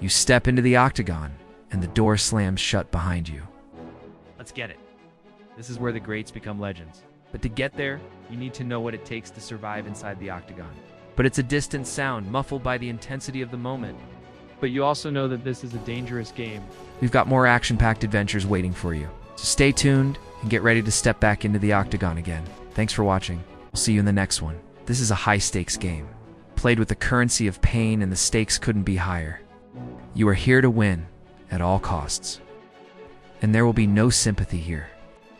You step into the octagon, and the door slams shut behind you. Let's get it. This is where the greats become legends. But to get there, you need to know what it takes to survive inside the octagon. But it's a distant sound, muffled by the intensity of the moment. But you also know that this is a dangerous game. We've got more action-packed adventures waiting for you. So stay tuned and get ready to step back into the octagon again. Thanks for watching. We'll see you in the next one. This is a high-stakes game, played with the currency of pain, and the stakes couldn't be higher. You are here to win at all costs. And there will be no sympathy here.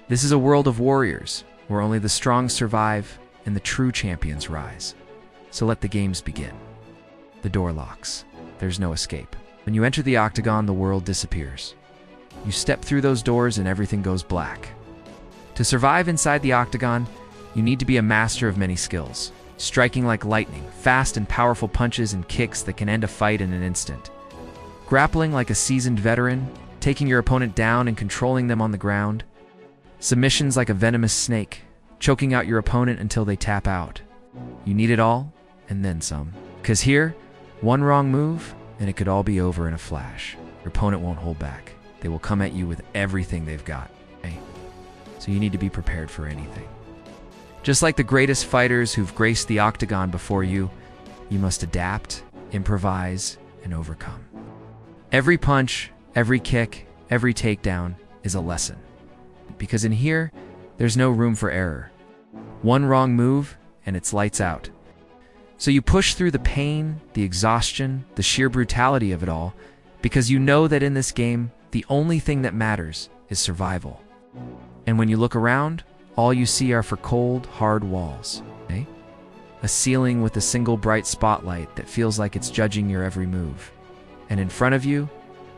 This is a world of warriors, where only the strong survive and the true champions rise. So let the games begin. The door locks. There's no escape. When you enter the octagon, the world disappears. You step through those doors and everything goes black. To survive inside the octagon, you need to be a master of many skills, striking like lightning, fast and powerful punches and kicks that can end a fight in an instant. Grappling like a seasoned veteran, taking your opponent down and controlling them on the ground. Submissions like a venomous snake, choking out your opponent until they tap out. You need it all, and then some. 'Cause here, one wrong move, and it could all be over in a flash. Your opponent won't hold back. They will come at you with everything they've got. Okay? So you need to be prepared for anything. Just like the greatest fighters who've graced the octagon before you, you must adapt, improvise, and overcome. Every punch, every kick, every takedown is a lesson. Because in here, there's no room for error. One wrong move, and it's lights out. So you push through the pain, the exhaustion, the sheer brutality of it all, because you know that in this game, the only thing that matters is survival. And when you look around, all you see are cold, hard walls. Eh? A ceiling with a single bright spotlight that feels like it's judging your every move. And in front of you,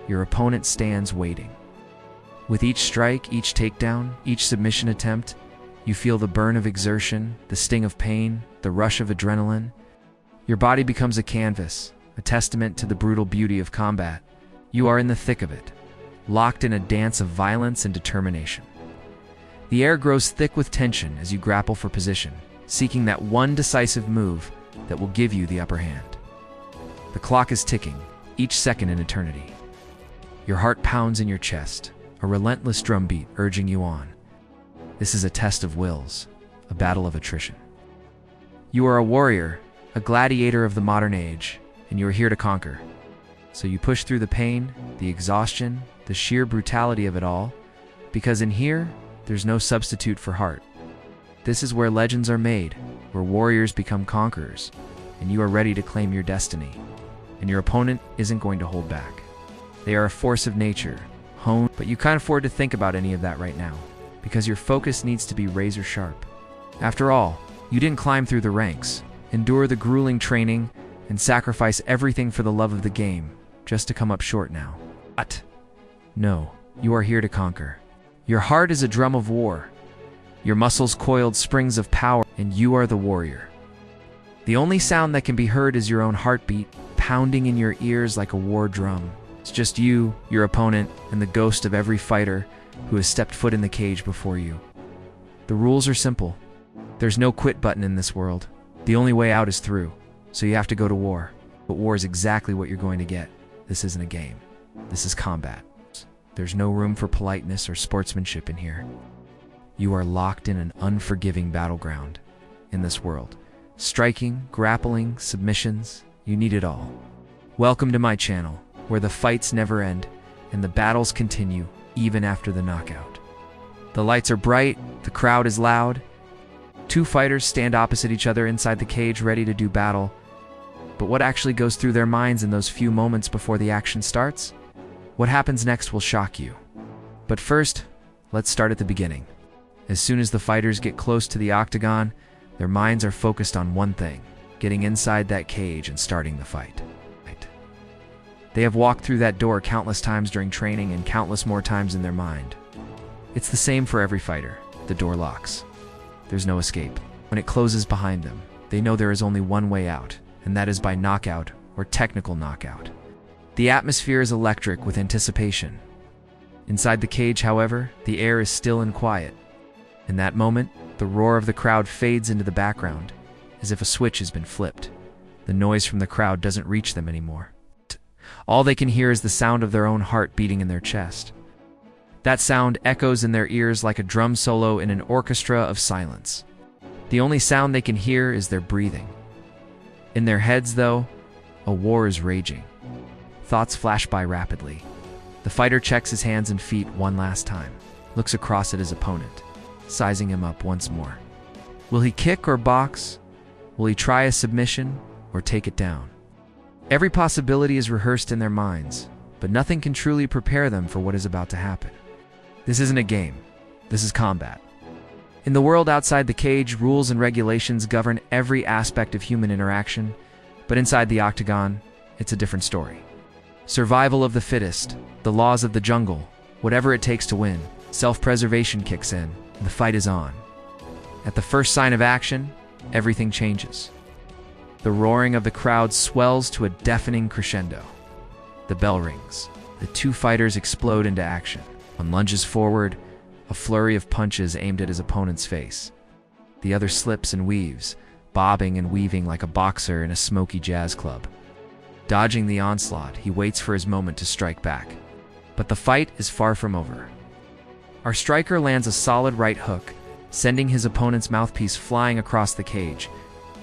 your opponent stands waiting. With each strike, each takedown, each submission attempt, you feel the burn of exertion, the sting of pain, the rush of adrenaline. Your body becomes a canvas, a testament to the brutal beauty of combat. You are in the thick of it, locked in a dance of violence and determination. The air grows thick with tension as you grapple for position, seeking that one decisive move that will give you the upper hand. The clock is ticking, each second an eternity. Your heart pounds in your chest, a relentless drumbeat urging you on. This is a test of wills, a battle of attrition. You are a warrior, a gladiator of the modern age, and you are here to conquer. So you push through the pain, the exhaustion, the sheer brutality of it all, because in here, there's no substitute for heart. This is where legends are made, where warriors become conquerors, and you are ready to claim your destiny. And your opponent isn't going to hold back. They are a force of nature, honed, but you can't afford to think about any of that right now, because your focus needs to be razor sharp. After all, you didn't climb through the ranks, endure the grueling training, and sacrifice everything for the love of the game, just to come up short now. But no, you are here to conquer. Your heart is a drum of war, your muscles coiled springs of power, and you are the warrior. The only sound that can be heard is your own heartbeat, pounding in your ears like a war drum. It's just you, your opponent, and the ghost of every fighter who has stepped foot in the cage before you. The rules are simple. There's no quit button in this world. The only way out is through, so you have to go to war. But war is exactly what you're going to get. This isn't a game. This is combat. There's no room for politeness or sportsmanship in here. You are locked in an unforgiving battleground in this world. Striking, grappling, submissions, you need it all. Welcome to my channel, where the fights never end and the battles continue even after the knockout. The lights are bright, the crowd is loud. Two fighters stand opposite each other inside the cage ready to do battle. But what actually goes through their minds in those few moments before the action starts? What happens next will shock you. But first, let's start at the beginning. As soon as the fighters get close to the octagon, their minds are focused on one thing: getting inside that cage and starting the fight. They have walked through that door countless times during training and countless more times in their mind. It's the same for every fighter. The door locks. There's no escape. When it closes behind them, they know there is only one way out, and that is by knockout or technical knockout. The atmosphere is electric with anticipation. Inside the cage, however, the air is still and quiet. In that moment, the roar of the crowd fades into the background, as if a switch has been flipped. The noise from the crowd doesn't reach them anymore. All they can hear is the sound of their own heart beating in their chest. That sound echoes in their ears like a drum solo in an orchestra of silence. The only sound they can hear is their breathing. In their heads, though, a war is raging. Thoughts flash by rapidly. The fighter checks his hands and feet one last time, looks across at his opponent, sizing him up once more. Will he kick or box? Will he try a submission or take it down? Every possibility is rehearsed in their minds, but nothing can truly prepare them for what is about to happen. This isn't a game. This is combat. In the world outside the cage, rules and regulations govern every aspect of human interaction, but inside the octagon, it's a different story. Survival of the fittest, the laws of the jungle, whatever it takes to win, self-preservation kicks in, and the fight is on. At the first sign of action, everything changes. The roaring of the crowd swells to a deafening crescendo. The bell rings. The two fighters explode into action. One lunges forward, a flurry of punches aimed at his opponent's face. The other slips and weaves, bobbing and weaving like a boxer in a smoky jazz club. Dodging the onslaught, he waits for his moment to strike back. But the fight is far from over. Our striker lands a solid right hook, sending his opponent's mouthpiece flying across the cage,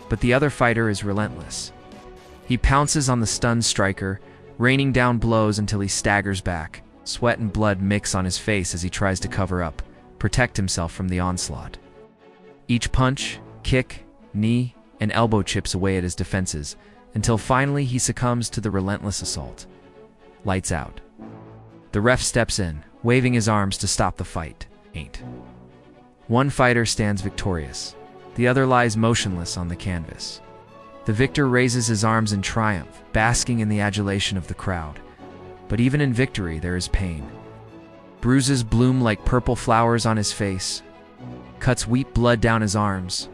but the other fighter is relentless. He pounces on the stunned striker, raining down blows until he staggers back. Sweat and blood mix on his face as he tries to cover up, protect himself from the onslaught. Each punch, kick, knee, and elbow chips away at his defenses, until finally he succumbs to the relentless assault. Lights out. The ref steps in, waving his arms to stop the fight. One fighter stands victorious. The other lies motionless on the canvas. The victor raises his arms in triumph, basking in the adulation of the crowd. But even in victory, there is pain. Bruises bloom like purple flowers on his face. Cuts weep blood down his arms.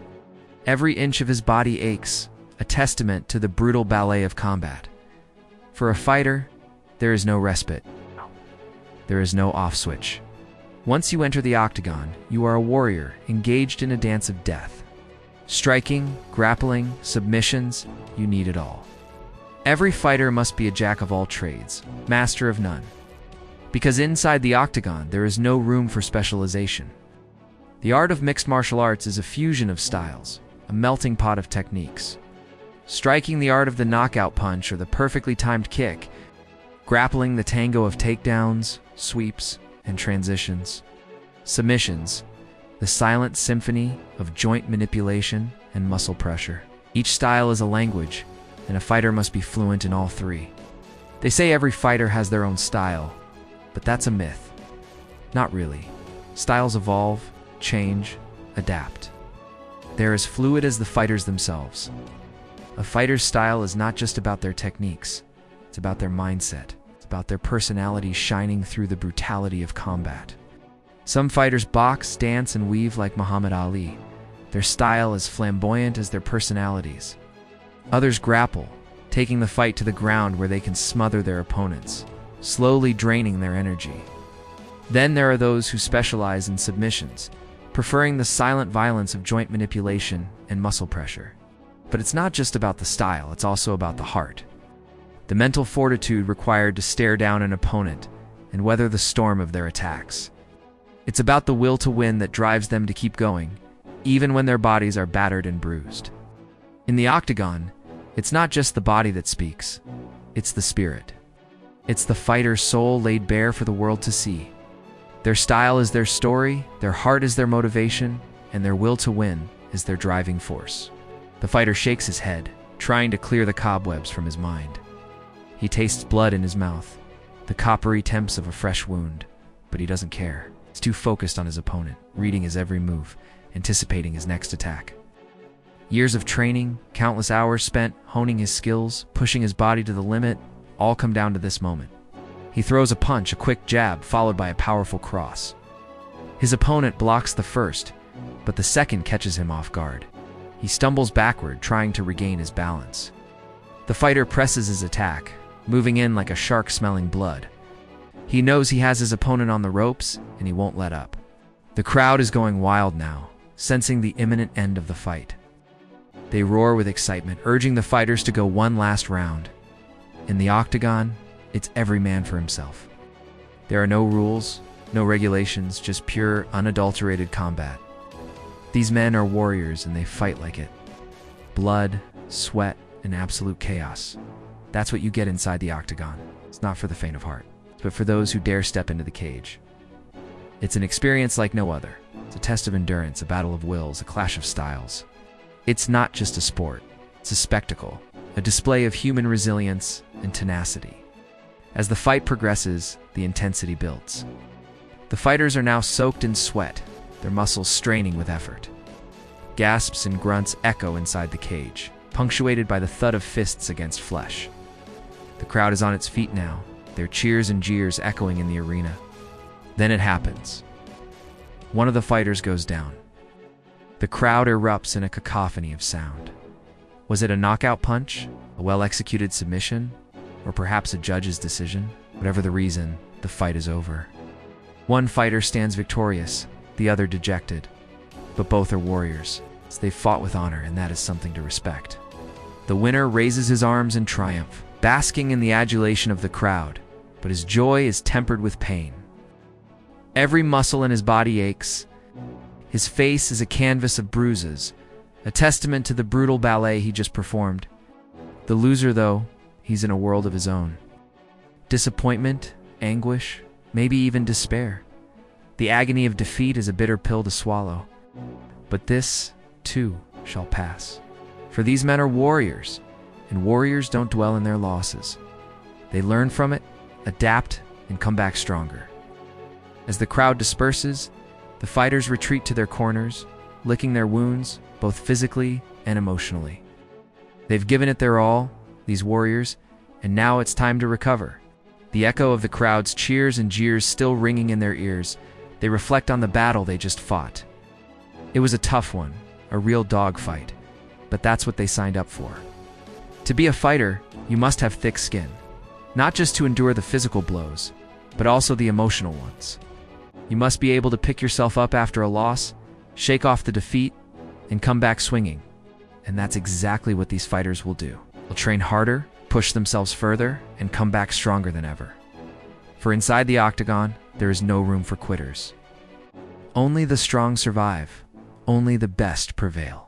Every inch of his body aches, a testament to the brutal ballet of combat. For a fighter, there is no respite. There is no off switch. Once you enter the octagon, you are a warrior engaged in a dance of death. Striking, grappling, submissions, you need it all. Every fighter must be a jack of all trades, master of none. Because inside the octagon, there is no room for specialization. The art of mixed martial arts is a fusion of styles, a melting pot of techniques. Striking the art of the knockout punch or the perfectly timed kick, grappling the tango of takedowns, sweeps, and transitions. Submissions, the silent symphony of joint manipulation and muscle pressure. Each style is a language, and a fighter must be fluent in all three. They say every fighter has their own style, but that's a myth. Not really. Styles evolve, change, adapt. They're as fluid as the fighters themselves. A fighter's style is not just about their techniques. It's about their mindset. It's about their personality shining through the brutality of combat. Some fighters box, dance, and weave like Muhammad Ali. Their style is flamboyant as their personalities. Others grapple, taking the fight to the ground where they can smother their opponents, slowly draining their energy. Then there are those who specialize in submissions, preferring the silent violence of joint manipulation and muscle pressure. But it's not just about the style, it's also about the heart. The mental fortitude required to stare down an opponent and weather the storm of their attacks. It's about the will to win that drives them to keep going, even when their bodies are battered and bruised. In the octagon, it's not just the body that speaks, it's the spirit. It's the fighter's soul laid bare for the world to see. Their style is their story, their heart is their motivation, and their will to win is their driving force. The fighter shakes his head, trying to clear the cobwebs from his mind. He tastes blood in his mouth, the coppery temps of a fresh wound, but he doesn't care. He's too focused on his opponent, reading his every move, anticipating his next attack. Years of training, countless hours spent honing his skills, pushing his body to the limit, all come down to this moment. He throws a punch, a quick jab, followed by a powerful cross. His opponent blocks the first, but the second catches him off guard. He stumbles backward, trying to regain his balance. The fighter presses his attack, moving in like a shark smelling blood. He knows he has his opponent on the ropes, and he won't let up. The crowd is going wild now, sensing the imminent end of the fight. They roar with excitement, urging the fighters to go one last round. In the Octagon, it's every man for himself. There are no rules, no regulations, just pure, unadulterated combat. These men are warriors and they fight like it. Blood, sweat, and absolute chaos. That's what you get inside the Octagon. It's not for the faint of heart, but for those who dare step into the cage. It's an experience like no other. It's a test of endurance, a battle of wills, a clash of styles. It's not just a sport. It's a spectacle, a display of human resilience and tenacity. As the fight progresses, the intensity builds. The fighters are now soaked in sweat, their muscles straining with effort. Gasps and grunts echo inside the cage, punctuated by the thud of fists against flesh. The crowd is on its feet now, their cheers and jeers echoing in the arena. Then it happens. One of the fighters goes down. The crowd erupts in a cacophony of sound. Was it a knockout punch, a well-executed submission, or perhaps a judge's decision? Whatever the reason, the fight is over. One fighter stands victorious, the other dejected. But both are warriors. They fought with honor, and that is something to respect. The winner raises his arms in triumph, basking in the adulation of the crowd, but his joy is tempered with pain. Every muscle in his body aches. His face is a canvas of bruises, a testament to the brutal ballet he just performed. The loser, though, he's in a world of his own. Disappointment, anguish, maybe even despair. The agony of defeat is a bitter pill to swallow. But this, too, shall pass. For these men are warriors, and warriors don't dwell in their losses. They learn from it, adapt, and come back stronger. As the crowd disperses, the fighters retreat to their corners, licking their wounds, both physically and emotionally. They've given it their all, these warriors, and now it's time to recover. The echo of the crowd's cheers and jeers still ringing in their ears, they reflect on the battle they just fought. It was a tough one, a real dogfight, but that's what they signed up for. To be a fighter, you must have thick skin, not just to endure the physical blows, but also the emotional ones. You must be able to pick yourself up after a loss, shake off the defeat, and come back swinging. And that's exactly what these fighters will do. They'll train harder, push themselves further, and come back stronger than ever. For inside the Octagon, there is no room for quitters. Only the strong survive. Only the best prevail.